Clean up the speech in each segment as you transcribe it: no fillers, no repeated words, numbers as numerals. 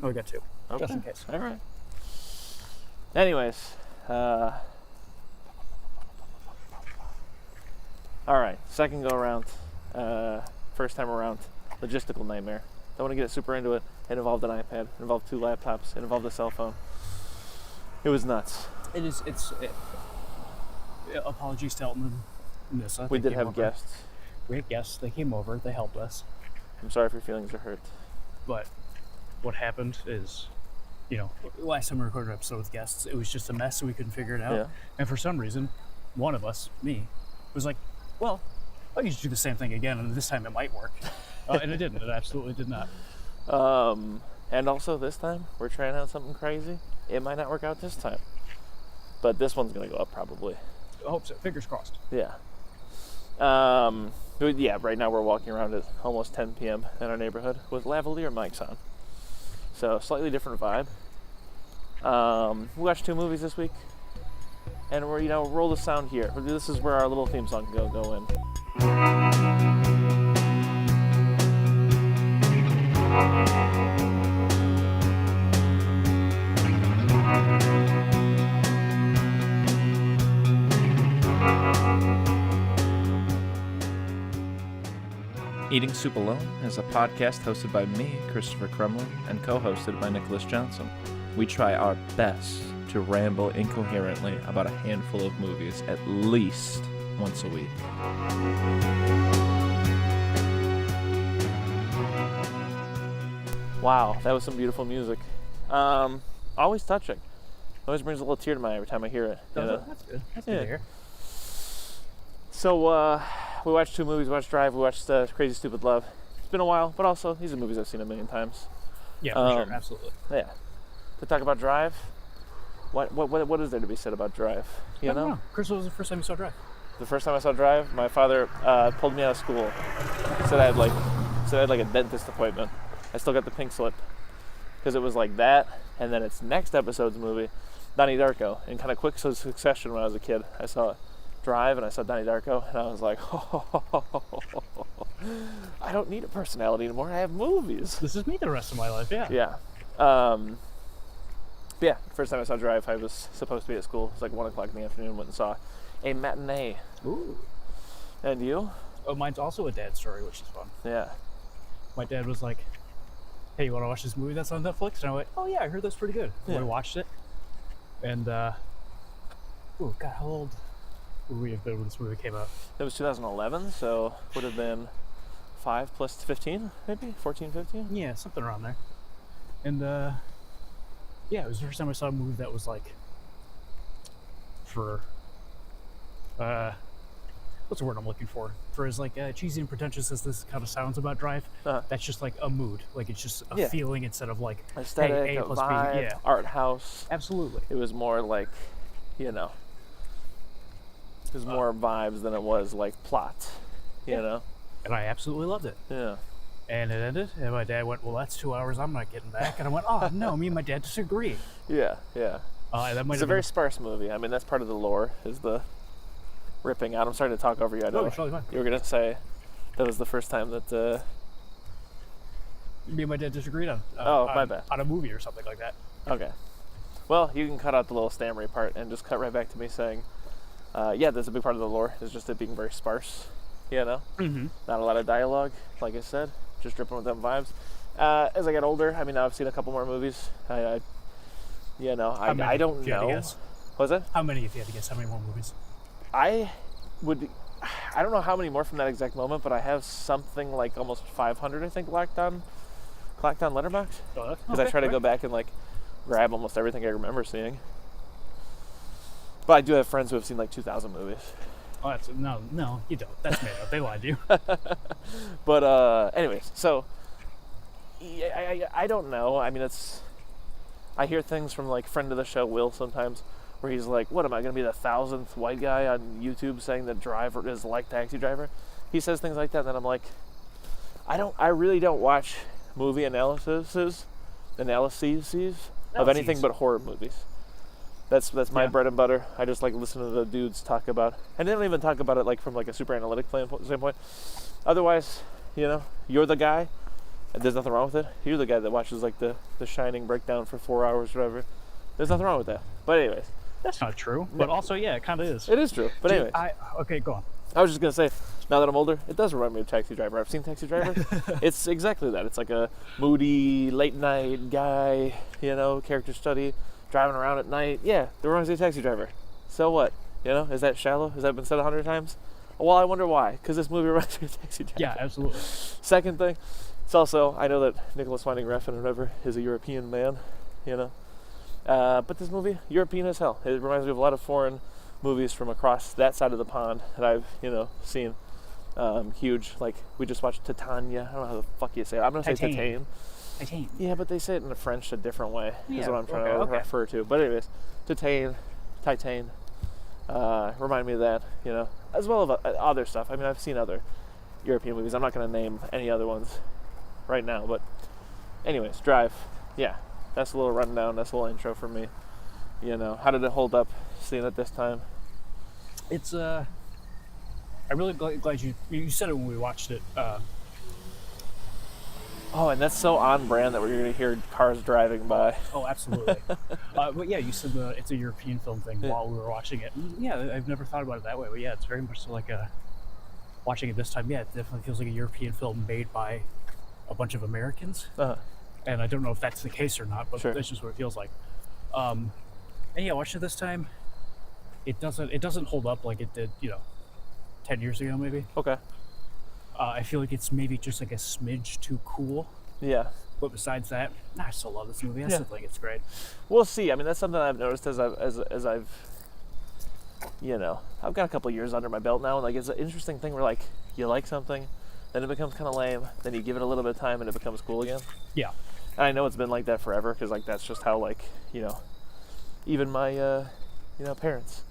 Oh, we got 2. Okay. Just in case. All right. Anyways, all right. Second go around. First time around. Logistical nightmare. Don't want to get super into it. It involved an iPad. It involved 2 laptops. It involved a cell phone. It was nuts. Apologies to Elton and Nissa. We did have guests. We had guests. They came over. They helped us. I'm sorry if your feelings are hurt. But what happened is, last time we recorded an episode with guests, it was just a mess, so we couldn't figure it out. Yeah. And for some reason, one of us, me, was like, well, I'll just do the same thing again, and this time it might work. And it didn't. It absolutely did not. And also this time, we're trying out something crazy. It might not work out this time. But this one's going to go up probably. I hope so. Fingers crossed. Yeah. Yeah, right now we're walking around at almost 10 p.m. in our neighborhood with lavalier mics on. So, slightly different vibe. We watched 2 movies this week. And we're, roll the sound here. This is where our little theme song can go in. Eating Soup Alone is a podcast hosted by me, Christopher Crumley, and co-hosted by Nicholas Johnson. We try our best to ramble incoherently about a handful of movies at least once a week. Wow, that was some beautiful music. Always touching. Always brings a little tear to my eye every time I hear it. That's good. That's good to hear. So, we watched 2 movies. We watched Drive. We watched Crazy Stupid Love. It's been a while, but also these are movies I've seen a million times. Yeah, for sure. Absolutely. Yeah. To talk about Drive, what is there to be said about Drive? You know? Chris, what was the first time you saw Drive? The first time I saw Drive, my father pulled me out of school. Said I had like a dentist appointment. I still got the pink slip because it was like that, and then it's next episode's movie, Donnie Darko, in kind of quick succession. When I was a kid, I saw Drive and I saw Donnie Darko, and I was like, I don't need a personality anymore. I have movies. This is me the rest of my life. Yeah. Yeah. Yeah. First time I saw Drive, I was supposed to be at school. It was like 1 o'clock in the afternoon. Went and saw a matinee. Ooh. And you? Oh, mine's also a dad story, which is fun. Yeah. My dad was like, hey, you want to watch this movie that's on Netflix? And I went, oh yeah, I heard that's pretty good. And we watched it. And, oh God, how old would we have been when this movie came out? It was 2011, so would have been 5 plus 15, maybe? 14, 15? Yeah, something around there. And, yeah, it was the first time I saw a movie that was like, for, what's the word I'm looking for? For as like cheesy and pretentious as this kind of sounds about Drive, that's just like a mood. Like it's just a feeling instead of like aesthetic, A plus vibe, B. Yeah. art house. Absolutely. It was more like, it was more vibes than it was like plot, you know? And I absolutely loved it. Yeah. And it ended, and my dad went, well, that's 2 hours I'm not getting back. And I went, oh, no, me and my dad disagree. Yeah, yeah. It's a very sparse movie. I mean, that's part of the lore, is the ripping out. I'm sorry to talk over you. I know it's totally fine. You were going to say that was the first time that... Me and my dad disagreed on my bad. On a movie or something like that. Okay. Well, you can cut out the little stammery part and just cut right back to me saying, yeah, that's a big part of the lore, is just it being very sparse, Mm-hmm. Not a lot of dialogue, like I said, just dripping with them vibes. As I get older, I mean, now I've seen a couple more movies. I don't know. Was it? How many, if you had to guess, how many more movies? I don't know how many more from that exact moment, but I have something like almost 500, I think, locked on Letterboxd. Because I try to go back and like grab almost everything I remember seeing. But I do have friends who have seen like 2,000 movies. Oh, no, you don't. That's made up. They lied to you. But anyways, so I don't know. I mean, I hear things from like friend of the show Will sometimes, where he's like, "What am I going to be the 1,000th white guy on YouTube saying that Driver is like Taxi Driver?" He says things like that, and then I'm like, I really don't watch movie analyses of anything but horror movies. That's my bread and butter. I just like listen to the dudes talk about, and they don't even talk about it like from like a super analytic standpoint. Otherwise, you're the guy There's nothing wrong with it. You're the guy that watches like the Shining breakdown for 4 hours or whatever. There's nothing wrong with that. But anyways. That's not true. But also, yeah, it kind of is. It is true. But Dude, anyways. Okay, go on. I was just going to say, now that I'm older, it does remind me of Taxi Driver. I've seen Taxi Driver. It's exactly that. It's like a moody, late night guy, character study, driving around at night. Yeah, it reminds me of Taxi Driver. So what? Is that shallow? Has that been said 100 times? Well, I wonder why. Because this movie reminds me of Taxi Driver. Yeah, absolutely. Second thing, it's also, I know that Nicholas Winding Refn or whatever is a European man, but this movie, European as hell. It reminds me of a lot of foreign movies from across that side of the pond that I've, seen. Huge, like, we just watched Titania. I don't know how the fuck you say it. I'm going to say Titane. Titane. Yeah, but they say it in French a different way, is what I'm trying to refer to. But anyways, Titane, remind me of that, as well as other stuff. I mean, I've seen other European movies. I'm not going to name any other ones right now, but anyways, Drive. Yeah, that's a little rundown. That's a little intro for me. How did it hold up seeing it this time? It's I'm really glad you said it when we watched it. Oh, and that's so on brand that we're going to hear cars driving by. Oh, absolutely. But yeah, you said it's a European film thing while we were watching it. And yeah, I've never thought about it that way, but yeah, it's very much so like watching it this time. Yeah, it definitely feels like a European film made by a bunch of Americans. Uh-huh. And I don't know if that's the case or not, but Sure. That's just what it feels like. And yeah, watching it this time, it doesn't hold up like it did, 10 years ago maybe. Okay. I feel like it's maybe just like a smidge too cool. Yeah. But besides that, I still love this movie. I still think it's great. We'll see. I mean, that's something I've noticed as I've I've got a couple years under my belt now, and like it's an interesting thing where like you like something, then it becomes kind of lame, then you give it a little bit of time and it becomes cool again. Yeah. And I know it's been like that forever because like that's just how like even my parents.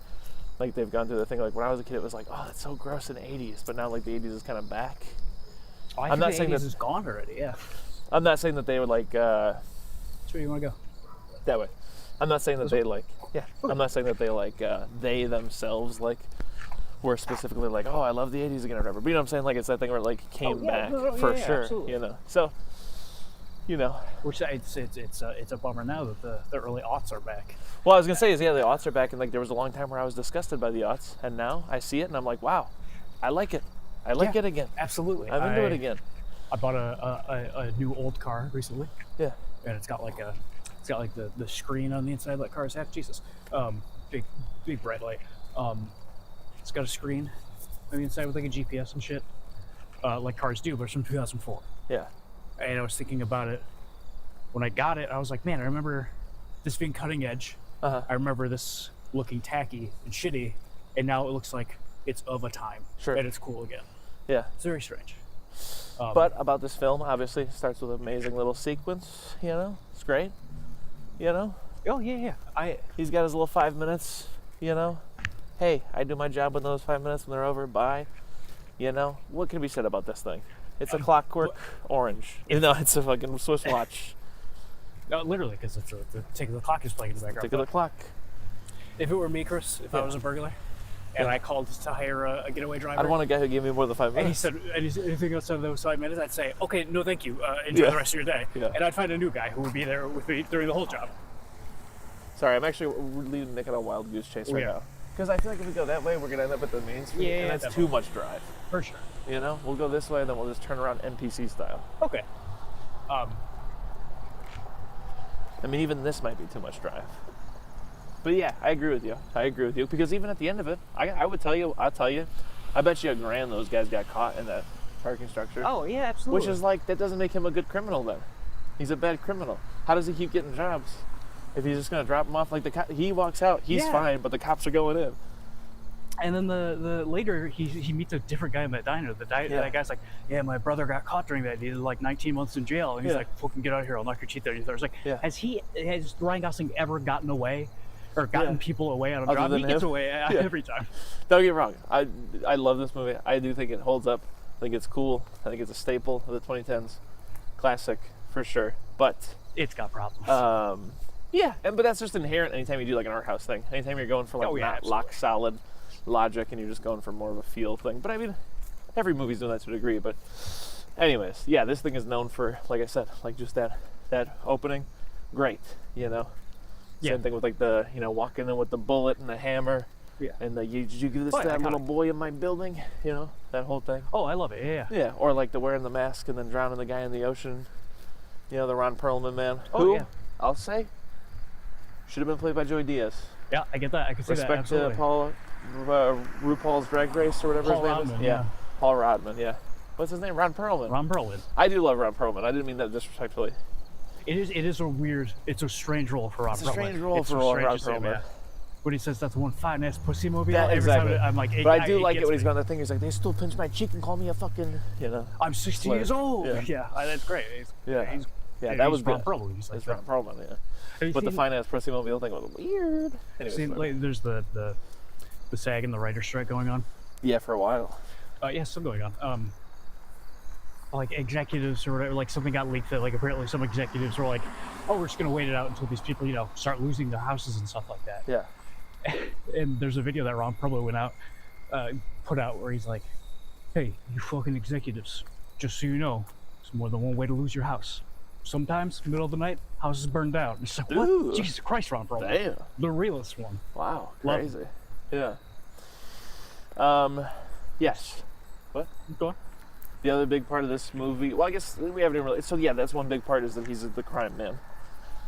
Like, they've gone through the thing, like, when I was a kid, it was like, oh, that's so gross in the 80s. But now, like, the 80s is kind of back. Oh, I'm not saying the 80s is gone already, yeah. I'm not saying that they would, like, That's where you want to go. That way. I'm not saying that they, like, yeah. I'm not saying that they, like, they themselves, like, were specifically like, oh, I love the 80s again or whatever. But you know what I'm saying? Like, it's that thing where it, like, came back for sure, absolutely. So, Which it's a bummer now that the early aughts are back. Well, I was going to say is, yeah, the aughts are back, and, like, there was a long time where I was disgusted by the aughts, and now I see it, and I'm like, wow, I like it. I like it again. Absolutely. I'm into it again. I bought a new old car recently. Yeah. And it's got like the screen on the inside like cars have. Jesus. Big bright light. It's got a screen on the inside with like a GPS and shit. Like cars do, but it's from 2004. Yeah. And I was thinking about it when I got it. I was like, man, I remember this being cutting edge. Uh-huh. I remember this looking tacky and shitty, and now it looks like it's of a time. Sure. And it's cool again. Yeah. It's very strange. But about this film, obviously, it starts with an amazing little sequence. It's great. Oh yeah. He's got his little 5 minutes. Hey, I do my job in those 5 minutes, and they're over. Bye. What can be said about this thing? It's a Clockwork Orange. It's a fucking Swiss watch. No, literally, because the tick of the clock is playing in the background. Tick of the clock. If it were me, Chris, if I was a burglar, and I called to hire a getaway driver, I'd want a guy who gave me more than 5 minutes. And he said anything outside of those 5 minutes, I'd say, okay, no, thank you. Enjoy the rest of your day. Yeah. And I'd find a new guy who would be there with me during the whole job. Sorry, I'm actually leading Nick on a wild goose chase right now. Because I feel like if we go that way, we're going to end up at the main street, and that's definitely too much drive. For sure. We'll go this way, then we'll just turn around NPC style. Okay. I mean, even this might be too much drive. But yeah, I agree with you. Because even at the end of it, I'll tell you, I bet you $1,000 those guys got caught in that parking structure. Oh, yeah, absolutely. Which is like, that doesn't make him a good criminal then. He's a bad criminal. How does he keep getting jobs? If he's just going to drop him off, like he walks out, he's fine, but the cops are going in. And then the later he meets a different guy in that diner. That guy's like, yeah, my brother got caught during that. He did like 19 months in jail. And he's like, fucking get out of here, I'll knock your teeth out. He's like, has Ryan Gosling ever gotten away or gotten people away out of jobs? He gets away every time. Don't get me wrong. I love this movie. I do think it holds up. I think it's cool. I think it's a staple of the 2010s. Classic for sure. But it's got problems. But that's just inherent anytime you do like an art house thing. Anytime you're going for like not lock solid logic and you're just going for more of a feel thing. But I mean, every movie's doing that to a degree. But Anyways, yeah, this thing is known for, like I said, like just that opening, great, you know. Yeah. Same thing with like the, you know, walking in with the bullet and the hammer. Yeah. And did you give this Oh, to that iconic. little boy in my building? You know, that whole thing. Oh, I love it. Yeah. Yeah, or like the wearing the mask and then drowning the guy in the ocean. You know, the Ron Perlman man. Oh, Who, yeah. I'll say, should have been played by Joey Diaz. Yeah, I get that. I can see that. Respect to Absolutely. RuPaul's Drag Race or whatever Paul his name Rodman, is. yeah. Paul Rodman, yeah. What's his name? Ron Perlman. Ron Perlman. I do love Ron Perlman. I didn't mean that disrespectfully. It is a weird. It's a strange role for Ron Perlman. It's a strange role It's for so strange Ron to see him, Perlman. yeah. When he says that's one fine ass pussy movie, Yeah, every exactly. time I'm like, But I do like it gets when he's me. on the thing. He's like, they still pinch my cheek and call me a fucking, you know. I'm 60 Slur. years old. Yeah. Yeah, that's great. Yeah. He's, Yeah, that was Ron good. Perlman. He's like It's that. Ron Perlman, yeah. Have you But the seen- fine ass pussy mobile thing was weird. Anyways, seen, whatever. like, there's the SAG and the writer strike going on. Yeah, for a while. Yeah, still going on. Like executives or whatever, like something got leaked that like apparently some executives were like, oh, we're just gonna wait it out until these people, you know, start losing their houses and stuff like that. Yeah. And there's a video that Ron Perlman went out, put out where he's like, hey, you fucking executives, just so you know, there's more than one way to lose your house. Sometimes, middle of the night, house is burned down. It's like, what? Ooh. Jesus Christ, Ron Perlman. Damn. The realest one. Wow. Love Crazy. Yeah. Yes. What? Go on. The other big part of this movie, well, I guess we haven't even really, so yeah, that's one big part is that he's the crime man.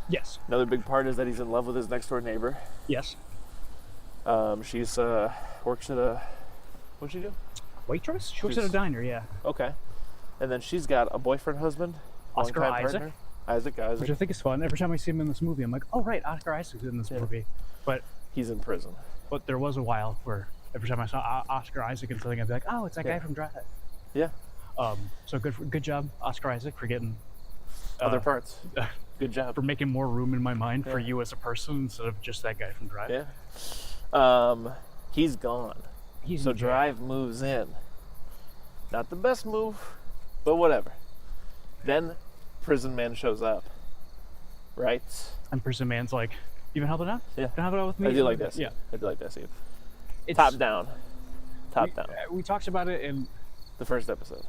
Yes. Another big part is that he's in love with his next door neighbor. Yes. She's, works at a, what'd she do? Waitress? She works at She's- a diner, yeah. Okay. And then she's got a boyfriend, husband, Oscar longtime Isaac. partner. Isaac. Which I think is fun. Every time I see him in this movie, I'm like, oh, right, Oscar Isaac's in this Yeah. movie. But He's in prison. there was a while where every time I saw Oscar Isaac in something, I'd be like, oh, it's that Yeah. guy from Drive. Yeah. So good job, Oscar Isaac, for getting Other parts. Good job. for making more room in my mind for Yeah. you as a person instead of just that guy from Drive. Yeah. He's gone. He's So in jail. Drive moves in. Not the best move, but whatever. Then Prison Man shows up. Right? And Prison Man's like, you been helping out? Yeah. Been helping out with me? I do like that scene. Yeah. I do like that scene. It's, Top down. Top down. We talked about it in The first episode.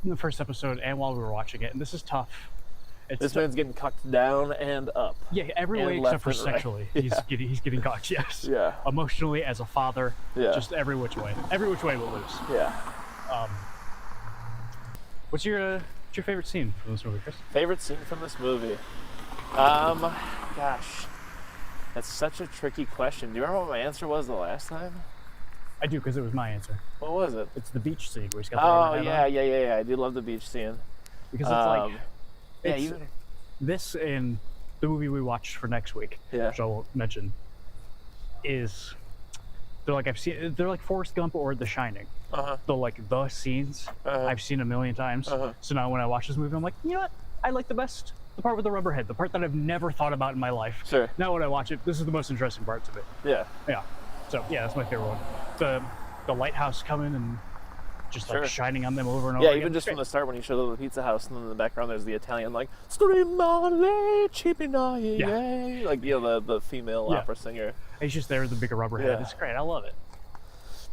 the first episode and while we were watching it, and this is tough. It's This tough. man's getting cucked down and up. Yeah, every and way left except for and right. sexually. Yeah. He's getting cocked, yes. Yeah. Emotionally, as a father, Yeah. just every which way. Every which way will lose. Yeah. What's your favorite scene from this movie, Chris? Favorite scene from this movie? Gosh. That's such a tricky question. Do you remember what my answer was the last time? I do, because it was my answer. What was it? It's the beach scene where he's got the Oh, rubber hat yeah. on. I do love the beach scene. Because it's like, Yeah, it's, even. this and the movie we watched for next week, Yeah. which I won't mention, is they're like Forrest Gump or The Shining. Uh-huh. The scenes I've seen a million times. Uh-huh. So now when I watch this movie, I'm like, you know what? I like the part with the rubber head, the part that I've never thought about in my life. Sure. Now when I watch it, this is the most interesting parts of it. Yeah. Yeah. So yeah, that's my favorite one. The lighthouse coming and just like Sure. shining on them over and over Yeah, again. even just Great. from the start when you show the pizza house and then in the background there's the Italian like Screamale Chipinaye. Like, you know, the female Yeah. opera singer. He's just there with the bigger rubber head. Yeah. It's great. I love it.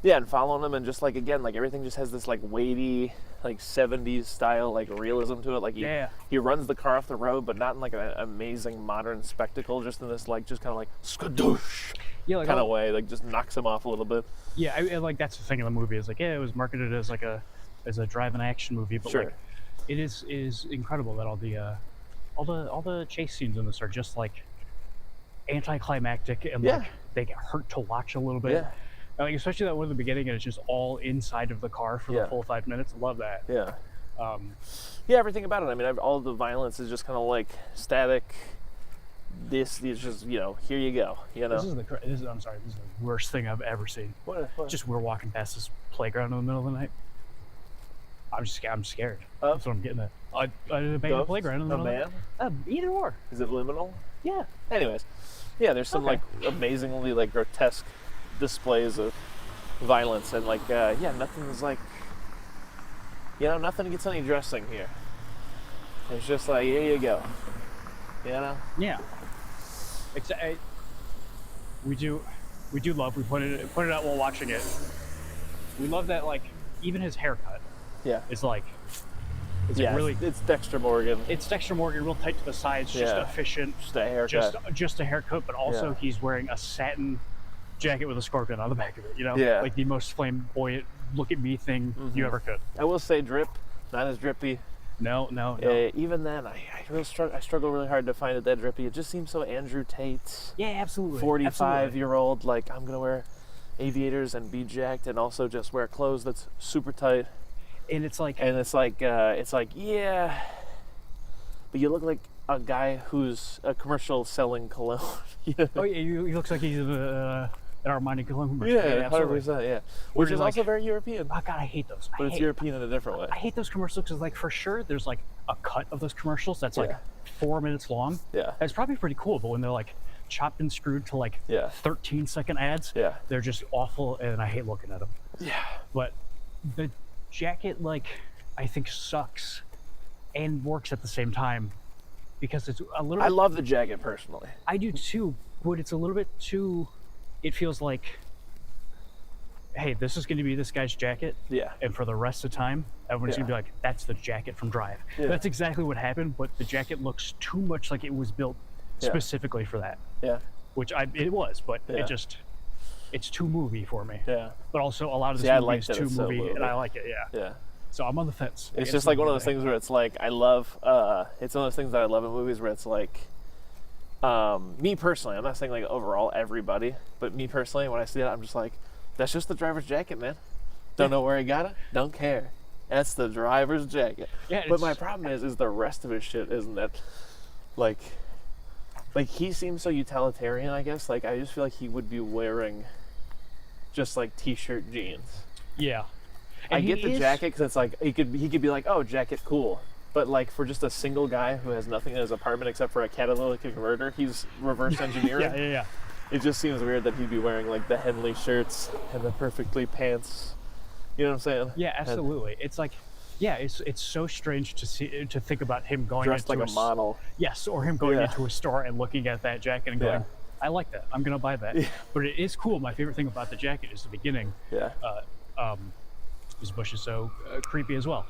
Yeah, and following him and just like again, like everything just has this like weighty, like 70s style like realism to it. Like he runs the car off the road, but not in like an amazing modern spectacle, just in this like just kind of like skadoosh Yeah, like kind of way, like just knocks him off a little bit. Yeah, I like that's the thing in the movie. Is like, yeah, it was marketed as like a drive-in action movie, but Sure. like it is incredible that all the chase scenes in this are just like anticlimactic and Yeah. like they get hurt to watch a little bit. Yeah. Like especially that one at the beginning, and it's just all inside of the car for Yeah. the full 5 minutes. Love that. Yeah. Um, Yeah, everything about it. I mean, all the violence is just kind of like static. This is just, you know, here you go. You know. I'm sorry, this is the worst thing I've ever seen. What? Just we're walking past this playground in the middle of the night. I'm scared. Of? That's what I'm getting at. An abandoned Ghost? playground in the A middle of the man? Either or. Is it liminal? Yeah. Anyways, yeah, there's some Okay. like amazingly like grotesque displays of violence and like nothing's like, you know, nothing gets any dressing here. It's just like, here you go. You know? Yeah. We do love. We put it out while watching it. We love that, like, even his haircut Yeah. is like It's Yeah, really. it's Dexter Morgan. It's Dexter Morgan, real tight to the sides, just Yeah. efficient, Just a haircut. just a haircut, but also Yeah. he's wearing a satin jacket with a scorpion on the back of it. You know, Yeah. like the most flamboyant look at me thing you ever could. I will say drip, not as drippy. No. Even then, I struggle really hard to find it that drippy. It just seems so Andrew Tate. Yeah, absolutely. 45-year-old, like, I'm gonna wear aviators and be jacked and also just wear clothes that's super tight. And it's like, yeah, but you look like a guy who's a commercial selling cologne. You know? oh yeah, he looks like he's an Armani cologne commercial. Yeah, absolutely. 100%, yeah. Which is like, also very European, oh god, I hate those. but it's European in a different way. I hate those commercials because, like, for sure, there's like a cut of those commercials that's like 4 minutes long. Yeah. It's probably pretty cool, but when they're like chopped and screwed to like 13-second ads, Yeah. they're just awful, and I hate looking at them. Yeah. But the jacket, like, I think sucks and works at the same time because it's a little. I love the jacket personally. I do too, but it's a little bit too. It feels like, hey, this is going to be this guy's jacket. Yeah. And for the rest of the time, everyone's going to be like, that's the jacket from Drive. Yeah. That's exactly what happened, but the jacket looks too much like it was built specifically for that. Yeah. Which it was, but it's too movie for me. Yeah. But also a lot of this I movie like is that too it's so movie, movie. and I like it, Yeah. So I'm on the fence. It's just like one of those things where it's like, I love, it's one of those things that I love in movies where it's like, me personally, I'm not saying like overall everybody, but me personally, when I see that, I'm just like, that's just the driver's jacket, man. Don't know where he got it, don't care. That's the driver's jacket. Yeah, but my problem is the rest of his shit isn't that, like he seems so utilitarian, I guess. Like, I just feel like he would be wearing just like t-shirt jeans. Yeah. I get the jacket because it's like he could be like, oh, jacket, cool. But like for just a single guy who has nothing in his apartment except for a catalytic converter, he's reverse engineering. Yeah. It just seems weird that he'd be wearing like the Henley shirts and the perfectly pants. You know what I'm saying? Yeah, absolutely. It's like, yeah, it's so strange to think about him going Dressed into like a model. Yes, or him going into a store and looking at that jacket and going, I like that. I'm gonna buy that. Yeah. But it is cool. My favorite thing about the jacket is the beginning. Yeah. His bush is so creepy as well.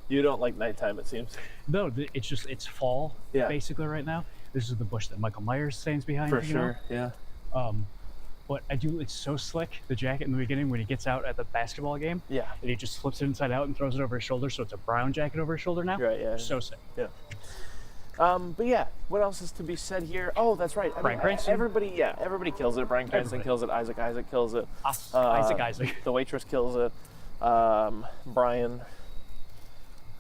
You don't like nighttime, it seems. No, it's fall basically right now. This is the bush that Michael Myers stands behind. For sure. Yeah. But it's so slick, the jacket in the beginning when he gets out at the basketball game. Yeah. And he just flips it inside out and throws it over his shoulder, so it's a brown jacket over his shoulder now. Right. Yeah. So sick. Yeah. But yeah, what else is to be said here? Oh, that's right. Bryan Cranston. Everybody kills it. Bryan Cranston kills it. Isaac kills it. Isaac. The waitress kills it. Ryan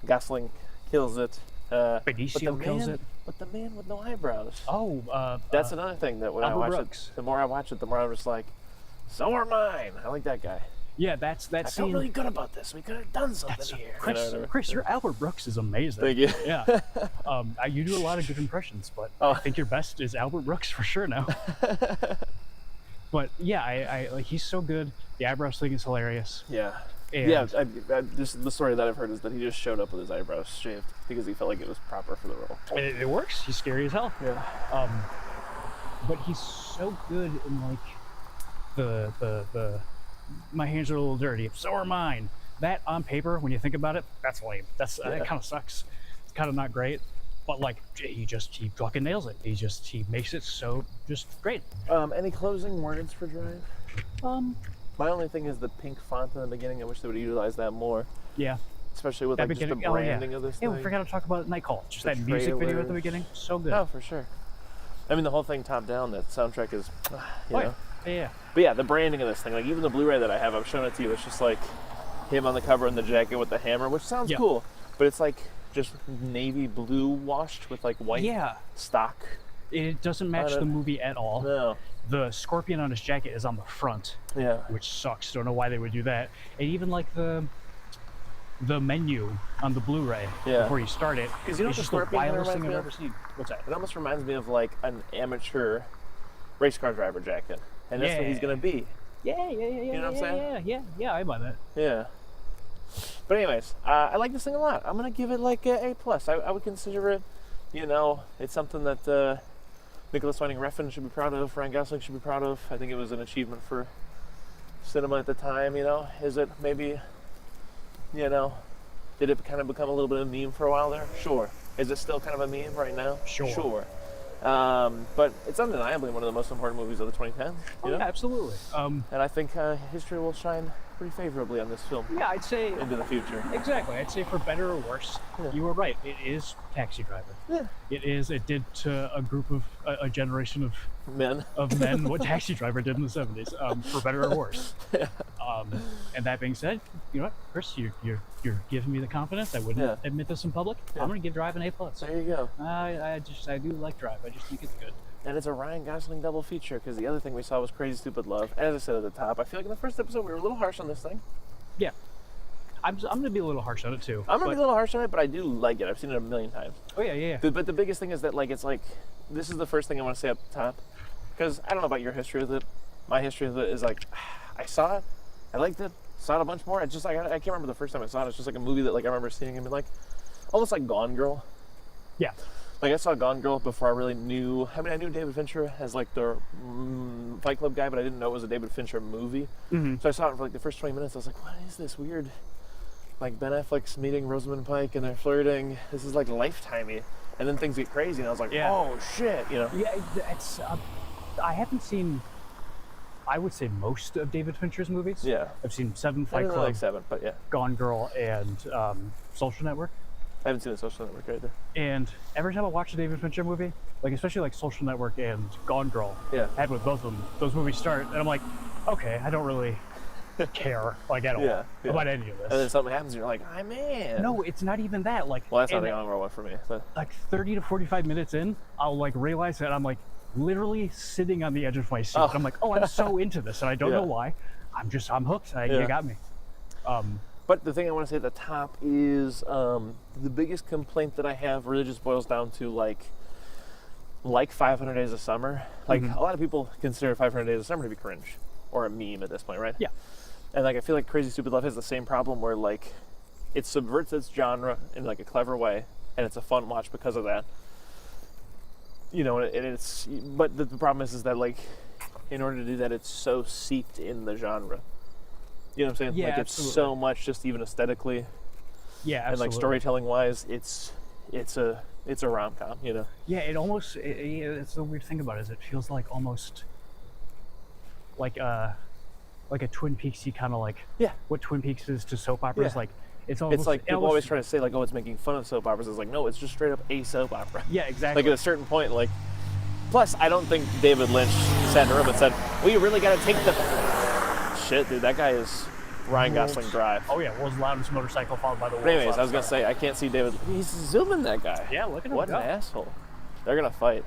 Gosling kills it. Benicio kills it. But the man with no eyebrows. Oh, that's another thing that when I watch it, the more I watch it, the more I'm just like, so are mine. I like that guy. Yeah, that I scene. felt really good about this. We could have done something here. Chris, your Albert Brooks is amazing. Thank you. Yeah. You do a lot of good impressions, but I think your best is Albert Brooks for sure now. But yeah, I like, he's so good. The eyebrows thing is hilarious. Yeah. And The story that I've heard is that he just showed up with his eyebrows shaved because he felt like it was proper for the role. and it works. He's scary as hell. Yeah. But he's so good in like the my hands are a little dirty. So are mine. That on paper, when you think about it, that's lame. That kind of sucks. It's kind of not great. But like he fucking nails it. He makes it so just great. Any closing words for Drive? My only thing is the pink font in the beginning. I wish they would utilize that more. Yeah. Especially with like just the branding of this thing. Yeah, we forgot to talk about Nightcall. Just The that music video at the trailers. beginning. So good. Oh, for sure. I mean, the whole thing top down, that soundtrack is, you know. Yeah. But yeah, the branding of this thing, like even the Blu-ray that I have, I've shown it to you, it's just like him on the cover in the jacket with the hammer, which sounds cool, but it's like just navy blue washed with like white stock. It doesn't match the movie at all. No. The scorpion on his jacket is on the front. Yeah. Which sucks. Don't know why they would do that. And even like the menu on the Blu-ray before you start it. Because you know what the scorpion wildest thing reminds I've me ever seen. What's that? It almost reminds me of like an amateur race car driver jacket. And that's what he's going to be. Yeah. You know what I'm saying? Yeah, I buy that. Yeah. But anyways, I like this thing a lot. I'm going to give it like a A+. I would consider it, you know, it's something that Nicholas Winding Refn should be proud of, Ryan Gosling should be proud of. I think it was an achievement for cinema at the time, you know. Is it maybe, you know, Did it kind of become a little bit of a meme for a while there? Sure. Is it still kind of a meme right now? Sure. Sure. But it's undeniably one of the most important movies of the 2010s. Yeah, absolutely. And I think history will shine pretty favorably on this film. Yeah, I'd say into the future. Exactly. I'd say for better or worse, you were right. It is Taxi Driver. Yeah. It did to a group of a generation of men what Taxi Driver did in the 70s, for better or worse. Yeah. And that being said, you know what, Chris, you're giving me the confidence. I wouldn't admit this in public. I'm gonna give Drive an A+. There you go. I do like Drive. I just think it's good. And it's a Ryan Gosling double feature, because the other thing we saw was Crazy Stupid Love. As I said at the top, I feel like in the first episode we were a little harsh on this thing. Yeah. I'm going to be a little harsh on it too. I'm going to be a little harsh on it, but I do like it. I've seen it a million times. Oh, yeah. But the biggest thing is that, like, it's like, this is the first thing I want to say up top. Because I don't know about your history with it. My history with it is like, I saw it, I liked it, saw it a bunch more. It's just like, I can't remember the first time I saw it. It's just like a movie that, like, I remember seeing and being like, almost like Gone Girl. Yeah. Like, I saw Gone Girl before I really knew, I mean, I knew David Fincher as, like, the Fight Club guy, but I didn't know it was a David Fincher movie. Mm-hmm. So I saw it for, like, the first 20 minutes. I was like, what is this weird, like, Ben Affleck's meeting Rosamund Pike, and they're flirting. This is, like, Lifetimey. And then things get crazy, and I was like, oh, shit, you know? Yeah, it's, I haven't seen, I would say, most of David Fincher's movies. Yeah. I've seen 7, Fight I don't Club, like 7, but yeah. Gone Girl, and Social Network. I haven't seen the Social Network either. And every time I watch a David Fincher movie, like especially like Social Network and Gone Girl, had with both of them, those movies start, and I'm like, okay, I don't really care like at all about any of this. And then something happens, and you're like, I'm in. No, it's not even that. Like, well, that's not the Gone Girl one for me. So. Like 30 to 45 minutes in, I'll like realize that I'm like literally sitting on the edge of my seat. And I'm like, oh, I'm so into this, and I don't know why. I'm hooked. You got me. But the thing I want to say at the top is the biggest complaint that I have really just boils down to like 500 Days of Summer. Like a lot of people consider 500 Days of Summer to be cringe or a meme at this point, right? Yeah. And like I feel like Crazy Stupid Love has the same problem where like it subverts its genre in like a clever way, and it's a fun watch because of that. You know, and it's but the problem is that like in order to do that, it's so seeped in the genre. You know what I'm saying? Yeah, like absolutely. It's so much just even aesthetically. Yeah, absolutely. And like storytelling wise, it's a rom-com, you know. Yeah, it almost it's the weird thing about it is it feels like almost like a Twin Peaksy kind of like what Twin Peaks is to soap operas. Like it's like people always try to say like, oh, it's making fun of soap operas. It's like, no, it's just straight up a soap opera. Yeah, exactly. Like at a certain point, like plus I don't think David Lynch sat in a room and said, we really got to take the shit, dude. That guy is Ryan Gosling Drive. Oh yeah, world's loudest motorcycle followed by the world's anyways, I was gonna loudest say I can't see David. He's zooming that guy. Yeah, look at him. What an asshole. They're gonna fight.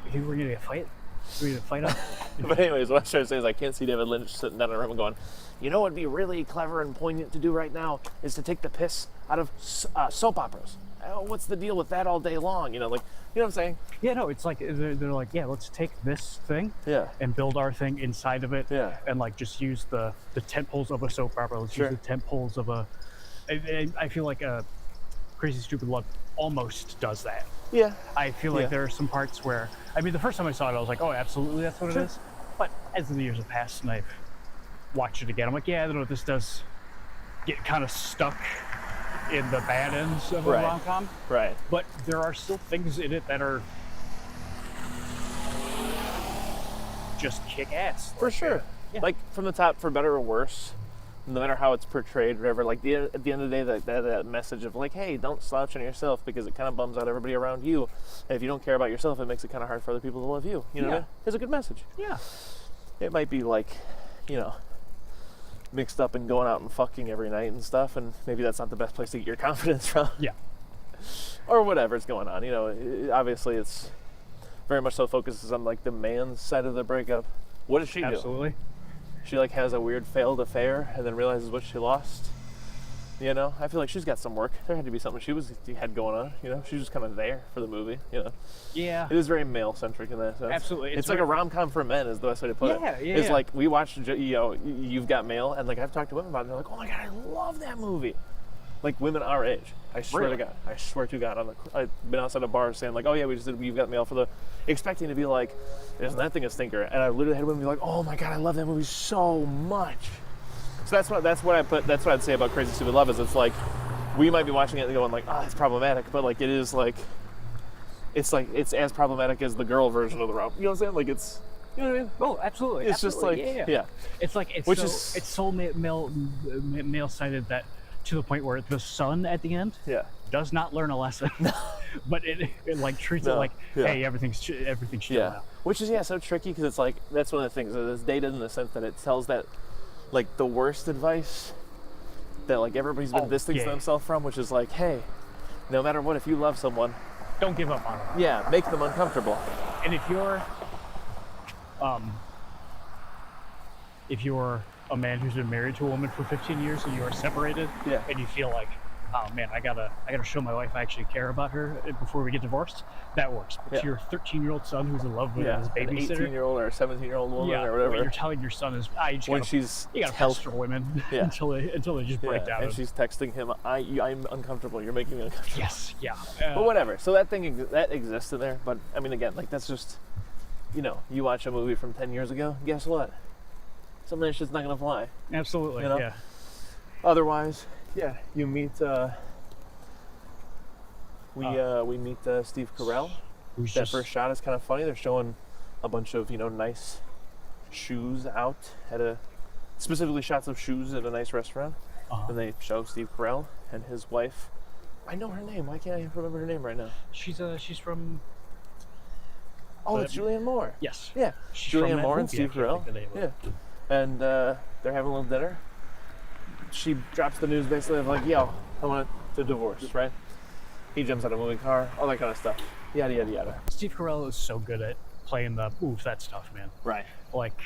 You think we're gonna get a fight? We're gonna fight up. But anyways, what I was trying to say is I can't see David Lynch sitting down in a room and going, you know what would be really clever and poignant to do right now is to take the piss out of soap operas. Oh, what's the deal with that all day long? You know, like, you know what I'm saying? Yeah, no, it's like they're like, yeah, let's take this thing and build our thing inside of it and like just use the tent poles of a soap opera. Let's use the tent poles of a. I feel like Crazy Stupid Love almost does that. Yeah. I feel like there are some parts where, I mean, the first time I saw it, I was like, oh, absolutely, that's what it is. But as the years have passed and I've watched it again, I'm like, yeah, I don't know, this does get kind of stuck in the bad ends of a rom-com. Right. But there are still things in it that are just kick ass. For sure. Like from the top, for better or worse, no matter how it's portrayed, whatever, like at the end of the day, that message of like, hey, don't slouch on yourself because it kind of bums out everybody around you. And if you don't care about yourself, it makes it kind of hard for other people to love you. You know what I mean? It's a good message. Yeah. It might be like, you know, mixed up and going out and fucking every night and stuff, and maybe that's not the best place to get your confidence from. Yeah. Or whatever's going on. You know, obviously it's very much so focuses on like the man's side of the breakup. What does she do? Absolutely. She like has a weird failed affair and then realizes what she lost. You know, I feel like she's got some work. There had to be something she had going on. You know, she's just kind of there for the movie. You know, it is very male centric in that sense. Absolutely, it's like a rom com for men, is the best way to put it. It's like we watched, you know, You've Got Mail, and like I've talked to women about it. They're like, oh my god, I love that movie. Like women our age, I swear to God, I've been outside a bar saying like, oh yeah, we just did You've Got Mail for the, expecting to be like, isn't that thing a stinker? And I literally had women be like, oh my god, I love that movie so much. So that's what I'd say about Crazy Stupid Love is it's like we might be watching it and going like, oh, it's problematic, but like it is like it's as problematic as the girl version of the rom. You know what I'm saying? Like it's, you know what I mean? Oh, absolutely. It's absolutely. just like yeah. It's like it's so male sided that to the point where the son at the end does not learn a lesson, but it like treats it like, hey, everything's chill now. Which is so tricky because it's like that's one of the things. It's dated in the sense that it tells that like the worst advice that like everybody's been distancing themselves from, which is like, hey, no matter what, if you love someone, don't give up on them. Yeah, make them uncomfortable. And if you're a man who's been married to a woman for 15 years and you are separated, and you feel like, oh man, I gotta show my wife I actually care about her before we get divorced, that works. But to your 13-year-old son who's in love with his babysitter, an 18-year-old or a 17-year-old woman or whatever, what you're telling your son is, you gotta pester women until they just break down. And she's texting him, I'm uncomfortable. You're making me uncomfortable. Yes, but whatever. So that thing that exists in there. But I mean, again, like that's just, you watch a movie from 10 years ago. Guess what? Some of that shit's not gonna fly. Absolutely. Yeah. Otherwise, you meet. We meet Steve Carell. That first shot is kind of funny. They're showing a bunch of nice shoes out specifically shots of shoes at a nice restaurant, and they show Steve Carell and his wife. I know her name. Why can't I remember her name right now? She's from. Oh, it's Julianne Moore. Yes. Yeah. Julianne Moore and Steve Carell. Yeah. And they're having a little dinner. She drops the news basically of like, yo, I want to divorce, right? He jumps out of a moving car, all that kind of stuff. Yada, yada, yada. Steve Carell is so good at playing the that stuff, man. Right. Like,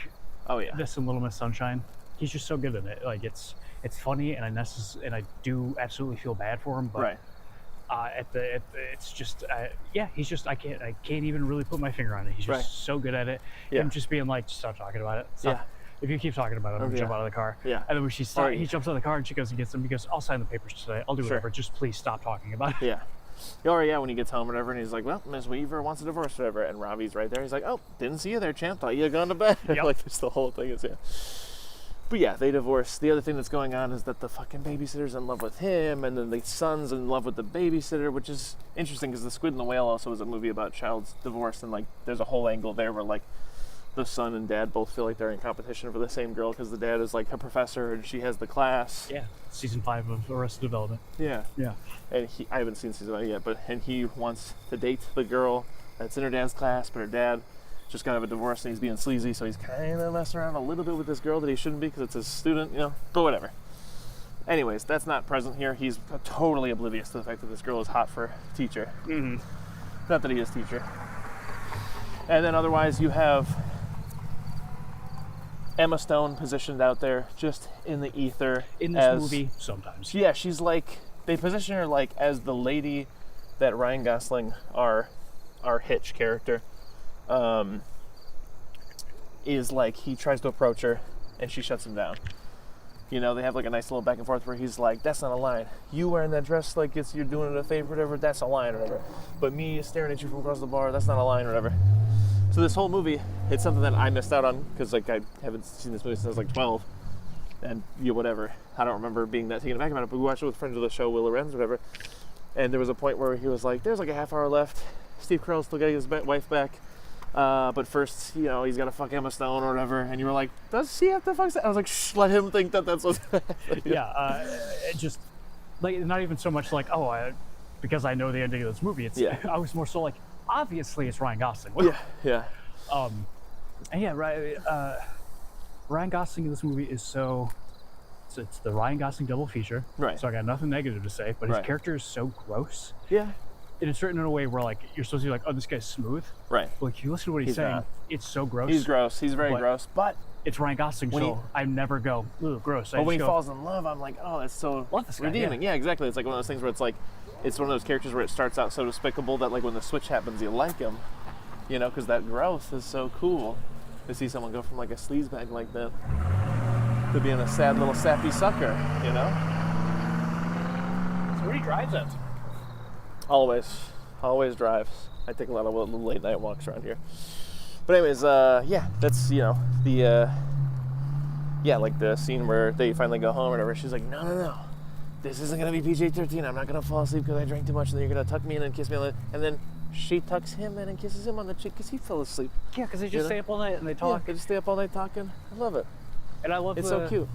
this and Little Miss Sunshine. He's just so good at it. Like, it's funny, and I do absolutely feel bad for him, but it's just he's just I can't even really put my finger on it. He's just so good at it. Him just being like, just stop talking about it. Stop. If you keep talking about it, I'm gonna jump out of the car. Yeah. And then when he jumps out of the car and she goes and gets him. He goes, I'll sign the papers today. I'll do whatever. Just please stop talking about it. Yeah. When he gets home or whatever, and he's like, well, Miss Weaver wants a divorce or whatever. And Robbie's right there. He's like, oh, didn't see you there, champ. Thought you had gone to bed. Like, it's the whole thing is, But they divorce. The other thing that's going on is that the fucking babysitter's in love with him, and then the son's in love with the babysitter, which is interesting because The Squid and the Whale also is a movie about child's divorce, and like there's a whole angle there where like the son and dad both feel like they're in competition for the same girl because the dad is like a professor and she has the class. Yeah, season 5 of Arrested Development. Yeah. And I haven't seen season 1 yet, and he wants to date the girl that's in her dad's class, but her dad just got out of a divorce and he's being sleazy, so he's kind of messing around a little bit with this girl that he shouldn't be because it's his student, but whatever. Anyways, that's not present here. He's totally oblivious to the fact that this girl is hot for a teacher. Mm-hmm. Not that he is teacher. And then otherwise you have Emma Stone positioned out there just in the ether. In this movie, sometimes. Yeah, she's like, they position her like as the lady that Ryan Gosling, our Hitch character, is like, he tries to approach her and she shuts him down. They have like a nice little back and forth where he's like, that's not a line. You wearing that dress like you're doing it a favor or whatever, that's a line or whatever. But me staring at you from across the bar, that's not a line or whatever. So this whole movie, it's something that I missed out on because like I haven't seen this movie since I was like 12, and whatever. I don't remember being that taken aback about it. But we watched it with friends of the show, Will Lorenz, or whatever. And there was a point where he was like, "There's like a half hour left. Steve Carell's still getting his wife back, but first, he's got to fuck Emma Stone or whatever." And you were like, "Does he have to fuck?" I was like, "Shh, let him think that that's what's." It just like not even so much like because I know the ending of this movie. It's I was more so like, obviously it's Ryan Gosling. Ryan Gosling in this movie is so it's the Ryan Gosling double feature. Right. So I got nothing negative to say, but his character is so gross. Yeah. And it's written in a way where like you're supposed to be like, oh, this guy's smooth. Right. But like you listen to what he's saying, it's so gross. He's gross. He's very gross. But it's Ryan Gosling, so I never go, ooh, gross. But when he falls in love, I'm like, oh, that's so redeeming. Yeah, exactly. It's like one of those things where it's like, it's one of those characters where it starts out so despicable that like when the switch happens, you like him, because that growth is so cool to see someone go from like a sleazebag like that to being a sad little sappy sucker, So what he drives at? Always drives. I take a lot of little late night walks around here. But anyways, that's the yeah, like the scene where they finally go home or whatever, she's like, no, this isn't going to be PG-13. I'm not going to fall asleep because I drank too much, and then you're going to tuck me in and kiss me on the... And then she tucks him in and kisses him on the cheek because he fell asleep. Yeah, because they just stay up all night and they talk. Yeah, they just stay up all night talking. I love it. And I love it's so cute.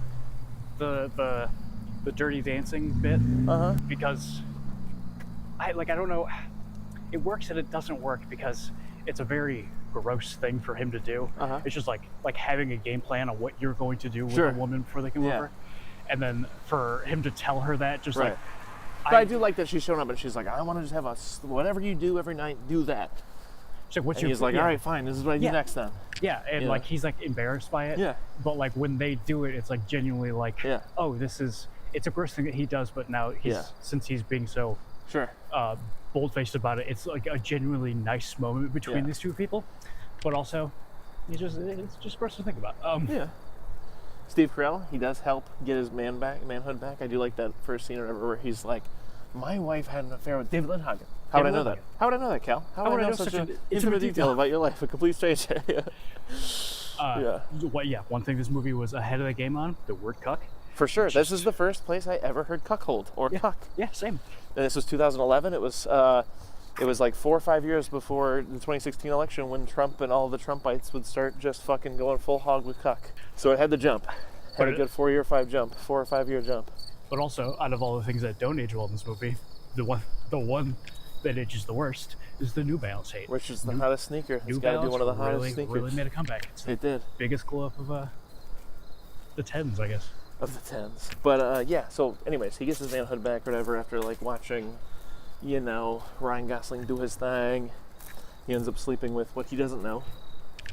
The dirty dancing bit. Because I don't know. It works and it doesn't work because it's a very gross thing for him to do. It's just like having a game plan on what you're going to do with a woman before they come over. And then for him to tell her that, just like... But I do like that she's showing up and she's like, I want to just have whatever you do every night, do that. She's like, he's like, all right, fine, this is what I do next then. Yeah, and like he's like embarrassed by it. Yeah. But like when they do it, it's like genuinely like, oh, it's a gross thing that he does, but now since he's being so bold-faced about it, it's like a genuinely nice moment between these two people. But also, it's just gross to think about. Steve Carell, he does help get his manhood back. I do like that first scene or whatever where he's like, my wife had an affair with David Lindhagen. How would I know that? How would I know that, Cal? How would I know such an intimate detail about your life? A complete stranger. One thing this movie was ahead of the game on, the word cuck. For sure. This is the first place I ever heard cuckold or cuck. Yeah, same. And this was 2011. It was like 4 or 5 years before the 2016 election when Trump and all the Trumpites would start just fucking going full hog with cuck. So it had to jump. Had a good 4 or 5 year jump. But also, out of all the things that don't age well in this movie, the one that ages the worst is the New Balance hate. Which is the hottest sneaker. New It's got to be Balance one of the hottest sneakers. Really made a comeback. It did. Biggest glow up of the 10s, I guess. Of the 10s. But so anyways, he gets his manhood back or whatever after like watching, Ryan Gosling do his thing. He ends up sleeping with what he doesn't know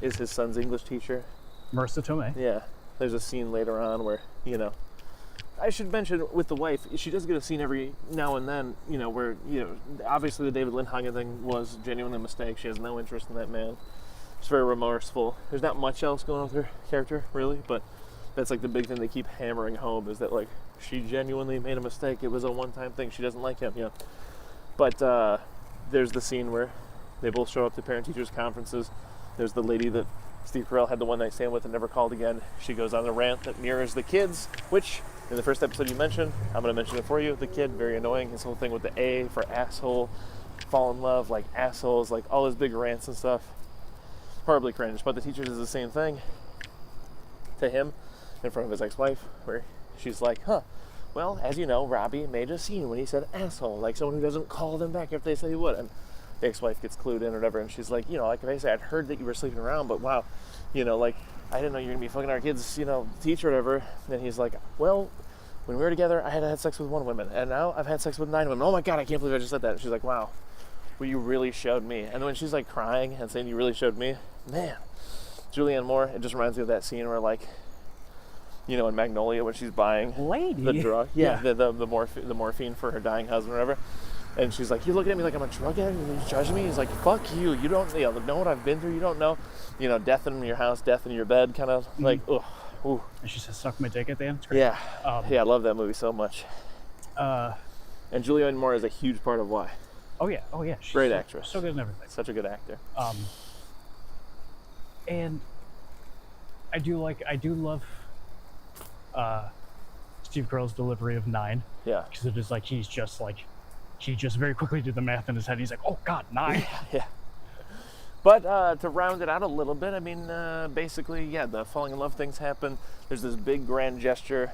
is his son's English teacher. Marissa Tomei. Yeah. There's a scene later on where, I should mention with the wife, she does get a scene every now and then, where, obviously the David Lindhagen thing was genuinely a mistake. She has no interest in that man. She's very remorseful. There's not much else going on with her character, really, but that's like the big thing they keep hammering home is that, like, she genuinely made a mistake. It was a one-time thing. She doesn't like him, But there's the scene where they both show up to parent-teachers conferences. There's the lady that Steve Carell had the one-night stand with and never called again. She goes on a rant that mirrors the kids, which in the first episode you mentioned, I'm going to mention it for you. The kid, very annoying. His whole thing with the A for asshole, fall in love, like assholes, like all his big rants and stuff. Horribly cringe. But the teacher does the same thing to him in front of his ex-wife, where she's like, well, as you know, Robbie made a scene when he said asshole, like someone who doesn't call them back after they say he would. And the ex-wife gets clued in or whatever, and she's like, like basically I'd heard that you were sleeping around, but wow, like I didn't know you were gonna be fucking our kids, teacher or whatever. And he's like, well, when we were together, I had sex with 1 woman, and now I've had sex with 9 women. Oh my god, I can't believe I just said that. And she's like, wow, well, you really showed me. And then when she's like crying and saying you really showed me, man, Julianne Moore, it just reminds me of that scene where like, in Magnolia when she's buying the drug, the morphine for her dying husband or whatever. And she's like, you're looking at me like I'm a drug addict and you're judging me? He's like, fuck you. You don't know what I've been through. You don't know, death in your house, death in your bed, kind of like, ugh. Ooh. And she says, suck my dick at the end. It's great. Yeah. I love that movie so much. And Julianne Moore is a huge part of why. Oh, yeah. She's great actress. So good in everything. Such a good actor. And I do love Steve Carell's delivery of 9. Yeah. Because it is like, he just very quickly did the math in his head. He's like, oh, God, 9. Yeah. But to round it out a little bit, I mean, basically, the falling in love things happen. There's this big grand gesture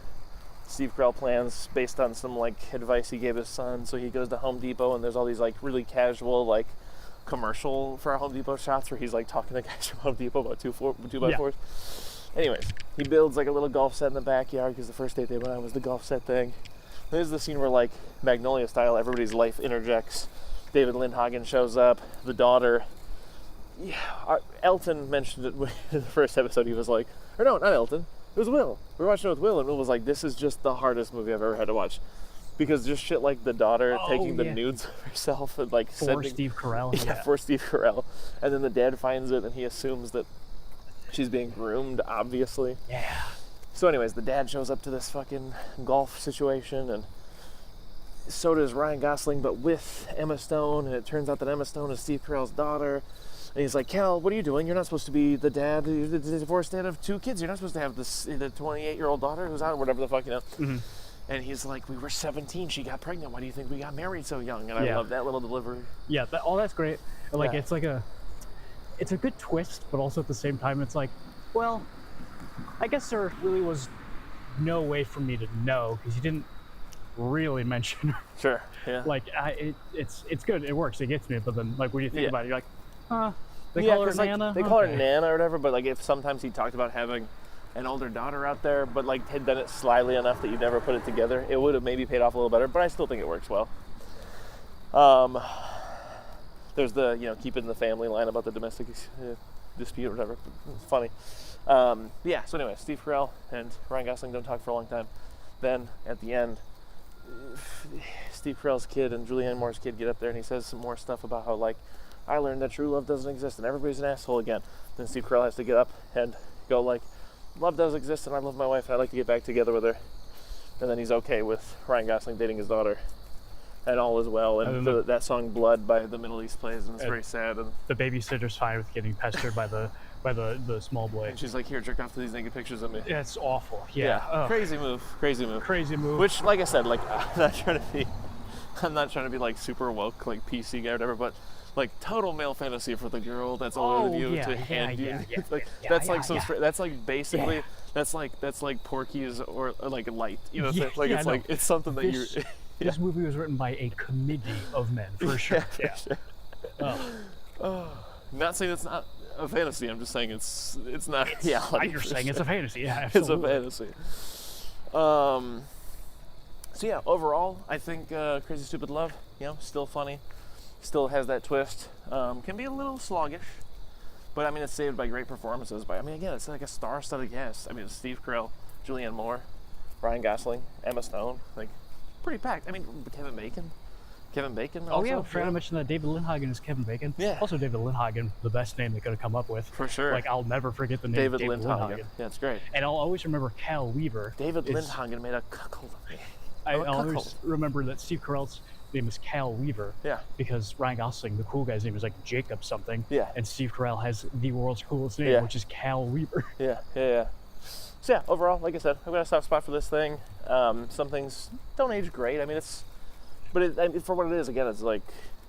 Steve Carell plans based on some, like, advice he gave his son. So he goes to Home Depot, and there's all these, like, really casual, like, commercial for our Home Depot shots where he's, like, talking to guys from Home Depot about 2x4s. Anyways, he builds, like, a little golf set in the backyard because the first date they went on was the golf set thing. There's the scene where, like, Magnolia style, everybody's life interjects. David Lindhagen shows up, the daughter. Yeah, Elton mentioned it in the first episode. He was like, or no, not Elton. It was Will. We were watching it with Will, and Will was like, this is just the hardest movie I've ever had to watch. Because just shit like the daughter taking the nudes of herself and, like, for Steve Carell. Yeah, for Steve Carell. And then the dad finds it, and he assumes that she's being groomed, obviously. Yeah. So anyways, the dad shows up to this fucking golf situation, and so does Ryan Gosling, but with Emma Stone, and it turns out that Emma Stone is Steve Carell's daughter. And he's like, Cal, what are you doing? You're not supposed to be the dad, the divorced dad of 2 kids. You're not supposed to have this the 28-year-old daughter who's out, whatever the fuck, you know. Mm-hmm. And he's like, we were 17, she got pregnant. Why do you think we got married so young? And I love that little delivery. Yeah, that's great. Like, it's like it's a good twist, but also at the same time, it's like, well, I guess there really was no way for me to know because you didn't really mention her. Sure. Yeah. Like, it's good. It works. It gets me. But then, like, when you think about it, you're like, they Yeah, call her 'cause, like, Nana. they call her Nana or whatever. But like, if sometimes he talked about having an older daughter out there, but like had done it slyly enough that you never put it together, it would have maybe paid off a little better. But I still think it works well. There's the keeping the family line about the domestic dispute or whatever. It's funny. Yeah. So anyway, Steve Carell and Ryan Gosling don't talk for a long time. Then at the end, Steve Carell's kid and Julianne Moore's kid get up there and he says some more stuff about how, like, I learned that true love doesn't exist and everybody's an asshole again. Then Steve Carell has to get up and go like, love does exist and I love my wife and I'd like to get back together with her. And then he's okay with Ryan Gosling dating his daughter. And all is well. And that song Blood by the Middle East plays and it's very sad. And the babysitter's fine with getting pestered by the small boy. And she's like, here, jerk off to these naked pictures of me. Yeah, it's awful. Yeah. Crazy move. Which, like I said, like I'm not trying to be like super woke, like PC guy or whatever, but like total male fantasy for the girl that's older than you to hand you. That's like basically that's like Porky's or like Light. You know, like it's like it's something that you. This movie was written by a committee of men, for sure. For sure. Not saying it's not a fantasy. I'm just saying it's not reality. You're saying it's a fantasy. Yeah, absolutely. It's a fantasy. So yeah, overall, I think Crazy Stupid Love, still funny, still has that twist. Can be a little sluggish, but I mean it's saved by great performances. Again, it's like a star-studded cast. I mean, it's Steve Carell, Julianne Moore, Ryan Gosling, Emma Stone, like. Pretty packed. I mean, Kevin Bacon. Also, oh yeah, I forgot to mention that David Lindhagen is Kevin Bacon. Yeah. Also, David Lindhagen, the best name they could have come up with. For sure. Like, I'll never forget the name David Lindhagen. Yeah, it's great. And I'll always remember Cal Weaver. David Lindhagen made a cuckold of me. I'll always remember that Steve Carell's name is Cal Weaver. Yeah. Because Ryan Gosling, the cool guy's name, is like Jacob something. Yeah. And Steve Carell has the world's coolest name, which is Cal Weaver. Yeah. So yeah, overall, like I said, I've got a soft spot for this thing. Some things don't age great. I mean, for what it is, again, it's like,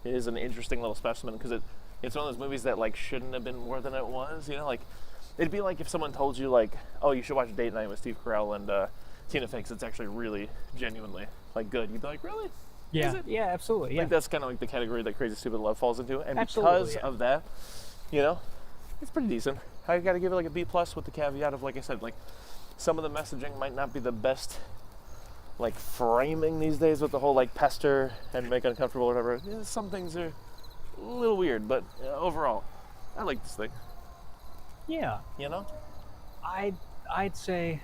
it is an interesting little specimen because it's one of those movies that like shouldn't have been more than it was. Like it'd be like if someone told you like, oh, you should watch Date Night with Steve Carell and Tina Fey. It's actually really genuinely like good. You'd be like, really? Yeah. Is it? Yeah, absolutely. Yeah. Like that's kind of like the category that Crazy Stupid Love falls into, and absolutely, because of that, it's pretty decent. I got to give it like a B+ with the caveat of, like I said, like some of the messaging might not be the best, like framing these days with the whole like pester and make uncomfortable or whatever. Some things are a little weird, but overall, I like this thing. Yeah. I'd say.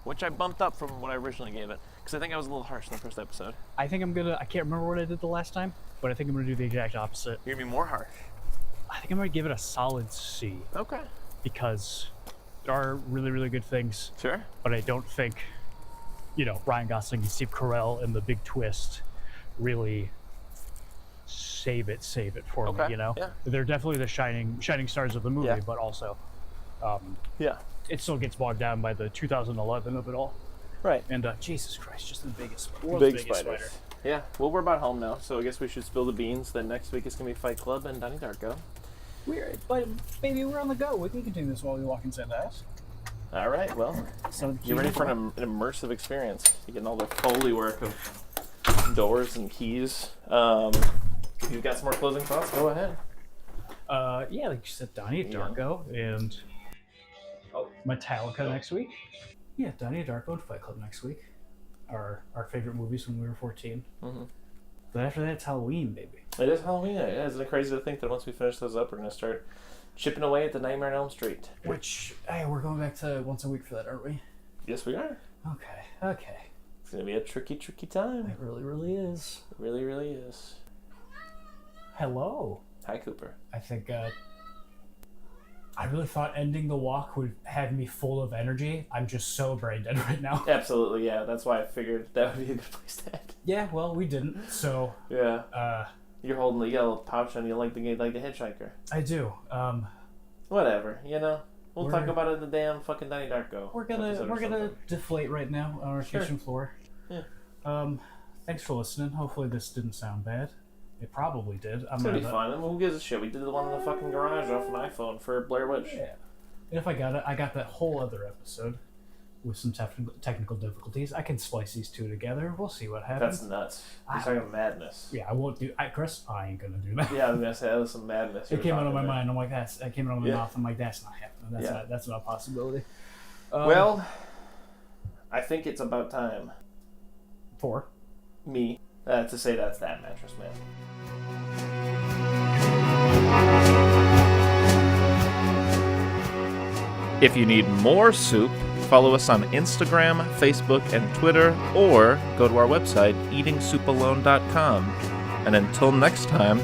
Which I bumped up from what I originally gave it, because I think I was a little harsh in the first episode. I think I can't remember what I did the last time, but I think I'm gonna do the exact opposite. You're gonna be more harsh. I think I'm gonna give it a solid C. Okay. Because there are really, really good things. Sure. But I don't think, Ryan Gosling and Steve Carell and the big twist really save it for me, Yeah. They're definitely the shining stars of the movie, but also it still gets bogged down by the 2011 of it all. Right. And Jesus Christ, just the biggest spider. Yeah, well, we're about home now, so I guess we should spill the beans that next week is going to be Fight Club and Donnie Darko. But baby, we're on the go. We can continue this while we walk inside the house. All right, well, you're ready for an immersive experience. You're getting all the Foley work of doors and keys. If you've got some more closing thoughts, go ahead. Like you said, Donnie Darko and Metallica next week. Yeah, Donnie Darko and Fight Club next week. Our favorite movies when we were 14. Mm-hmm. But after that, it's Halloween, baby. It is Halloween. Yeah, isn't it crazy to think that once we finish those up, we're going to start chipping away at the Nightmare on Elm Street? Which, we're going back to once a week for that, aren't we? Yes, we are. Okay. It's going to be a tricky time. It really, really is. It really, really is. Hello. Hi, Cooper. I think, I really thought ending the walk would have me full of energy. I'm just so brain dead right now. Absolutely, yeah. That's why I figured that would be a good place to end. Yeah, well, we didn't, so... Yeah. You're holding the yellow pouch on you like the hitchhiker. I do. Whatever, you know. We'll talk about it in the damn fucking Donnie Darko. We're gonna deflate right now on our kitchen floor. Yeah. Thanks for listening. Hopefully this didn't sound bad. It probably did. It's gonna be fun. I mean, who gives a shit? We did the one in the fucking garage off an iPhone for Blair Witch. Yeah. And if I got that whole other episode with some technical difficulties. I can splice these two together. We'll see what happens. That's nuts. You're talking madness. Yeah, I won't do. Chris, I ain't gonna do that. Yeah, I was gonna say that was some madness. It came out of my mind. I'm like, that came out of my mouth. I'm like, that's not happening. That's not a possibility. Well, I think it's about time for me to say that's that mattress man. If you need more soup, follow us on Instagram, Facebook, and Twitter, or go to our website, eatingsoupalone.com. And until next time,